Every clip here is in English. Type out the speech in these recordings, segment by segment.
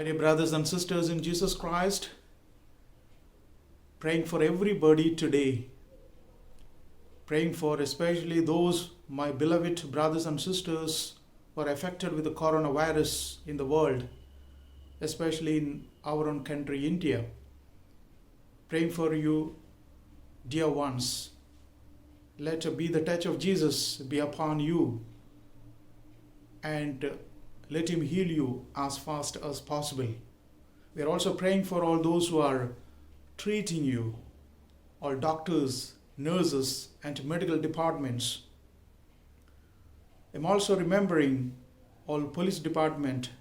dear brothers and sisters in Jesus Christ, praying for everybody today, praying for especially those, my beloved brothers and sisters, who are affected with the coronavirus in the world, especially in our own country, India. Praying for you, dear ones. Let be the touch of Jesus be upon you, and let him heal you as fast as possible. We are also praying for all those who are treating you, all doctors, nurses, and medical departments. I'm also remembering all police department,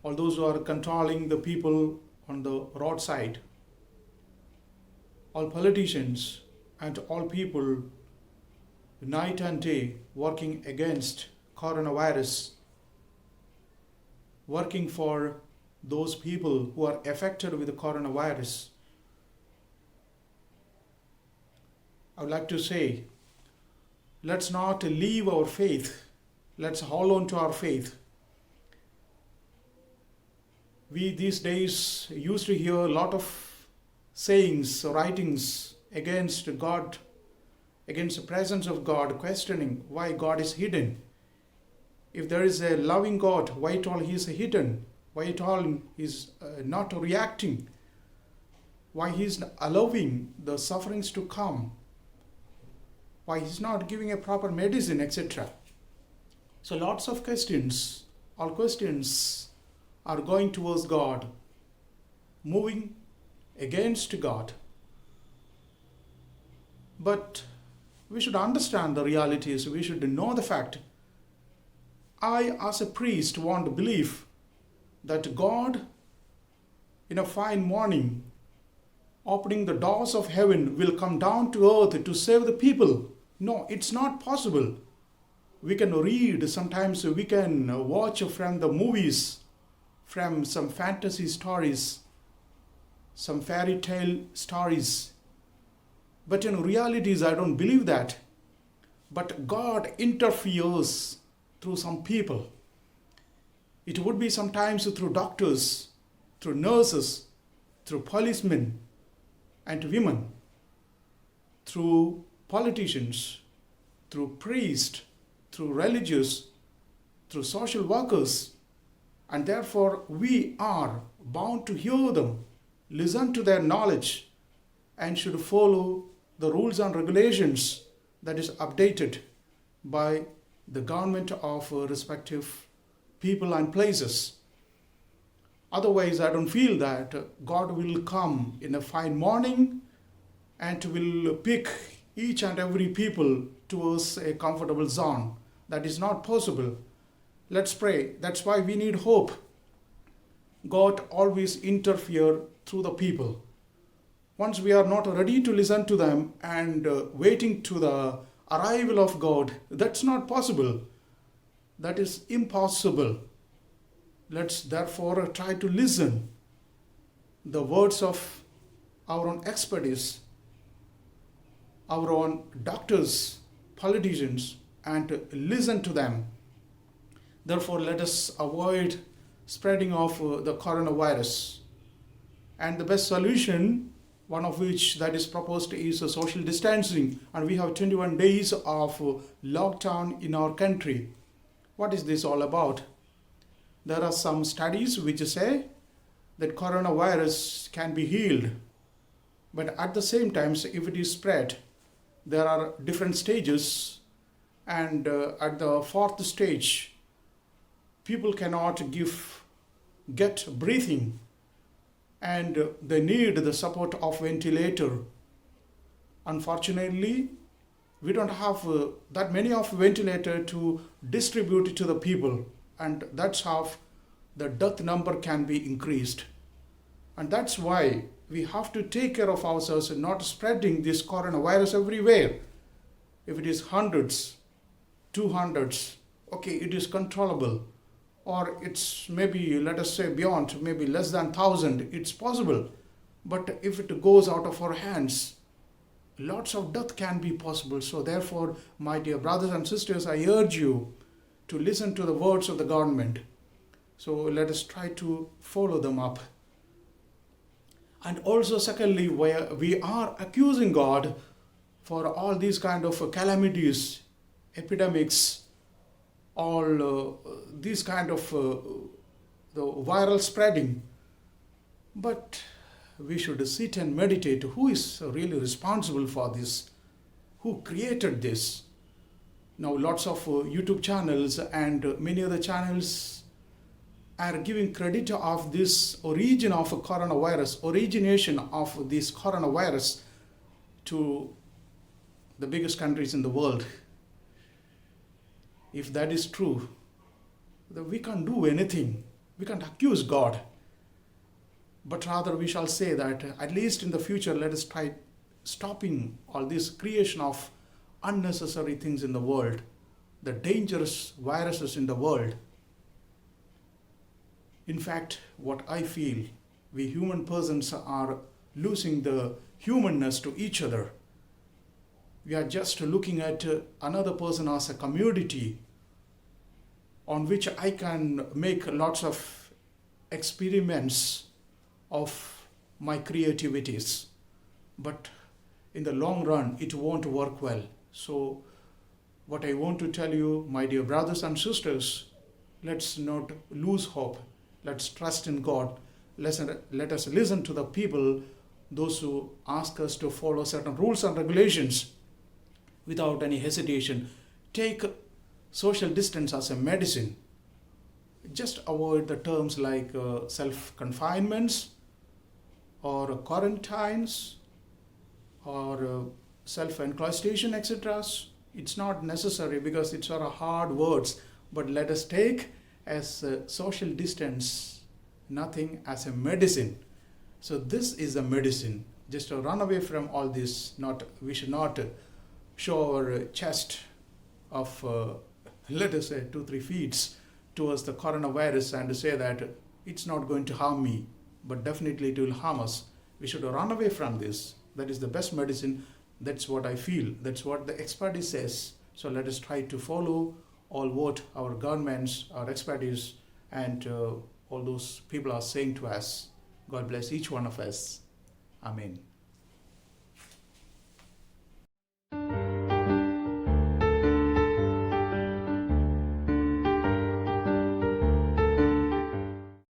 all those who are controlling the people on the roadside, all politicians, and all people night and day working against coronavirus, working for those people who are affected with the coronavirus. I would like to say, let's not leave our faith. Let's hold on to our faith. We these days used to hear a lot of sayings, writings against God, against the presence of God, questioning why God is hidden. If there is a loving God, why at all he is hidden? Why at all he is not reacting? Why he is allowing the sufferings to come? Why he is not giving a proper medicine, etc. So lots of questions, all questions are going towards God, moving against God. But we should understand the realities, we should know the fact. I, as a priest, want to believe that God, in a fine morning, opening the doors of heaven, will come down to earth to save the people. No, it's not possible. We can read, sometimes we can watch from the movies, from some fantasy stories, some fairy tale stories. But in realities, I don't believe that. But God interferes through some people. It would be sometimes through doctors, through nurses, through policemen and women, through politicians, through priests, through religious, through social workers. And therefore, we are bound to hear them, listen to their knowledge, and should follow the rules and regulations that is updated by the government of respective people and places. Otherwise, I don't feel that God will come in a fine morning and will pick each and every people towards a comfortable zone. That is not possible. Let's pray. That's why we need hope. God always interferes through the people. Once we are not ready to listen to them and waiting to the arrival of God, that's not possible. That is impossible. Let's therefore try to listen the words of our own expertise, our own doctors, politicians, and listen to them. Therefore, let us avoid spreading of the coronavirus. And the best solution, one of which that is proposed, is social distancing. And we have 21 days of lockdown in our country. What is this all about? There are some studies which say that coronavirus can be healed. But at the same time, if it is spread, there are different stages. And at the fourth stage, people cannot get breathing. And they need the support of ventilator. Unfortunately, we don't have that many of ventilator to distribute to the people, and that's how the death number can be increased. And that's why we have to take care of ourselves and not spreading this coronavirus everywhere. If it is hundreds, 200s, okay, it is controllable. Or it's maybe, let us say, beyond, maybe less than 1,000, it's possible. But if it goes out of our hands, lots of death can be possible. So therefore, my dear brothers and sisters, I urge you to listen to the words of the government. So let us try to follow them up. And also, secondly, where we are accusing God for all these kind of calamities, epidemics, all these kind of the viral spreading. But we should sit and meditate who is really responsible for this, who created this. Now lots of YouTube channels and many other channels are giving credit of this origin of coronavirus, origination of this coronavirus to the biggest countries in the world. If that is true, then we can't do anything. We can't accuse God. But rather we shall say that at least in the future, let us try stopping all this creation of unnecessary things in the world, the dangerous viruses in the world. In fact, what I feel, we human persons are losing the humanness to each other. We are just looking at another person as a commodity on which I can make lots of experiments of my creativities. But in the long run, it won't work well. So what I want to tell you, my dear brothers and sisters, let's not lose hope. Let's trust in God. Let us listen to the people, those who ask us to follow certain rules and regulations without any hesitation. Take social distance as a medicine. Just avoid the terms like self-confinements or quarantines or self-enclostation, etc. It's not necessary because it's sort of hard words. But let us take as social distance, nothing as a medicine. So this is a medicine. Just to run away from all this. We should not show our chest of, let us say, 2-3 feet towards the coronavirus and say that it's not going to harm me, but definitely it will harm us. We should run away from this. That is the best medicine. That's what I feel. That's what the expertise says. So let us try to follow all what our governments, our expertise, and all those people are saying to us. God bless each one of us. Amen.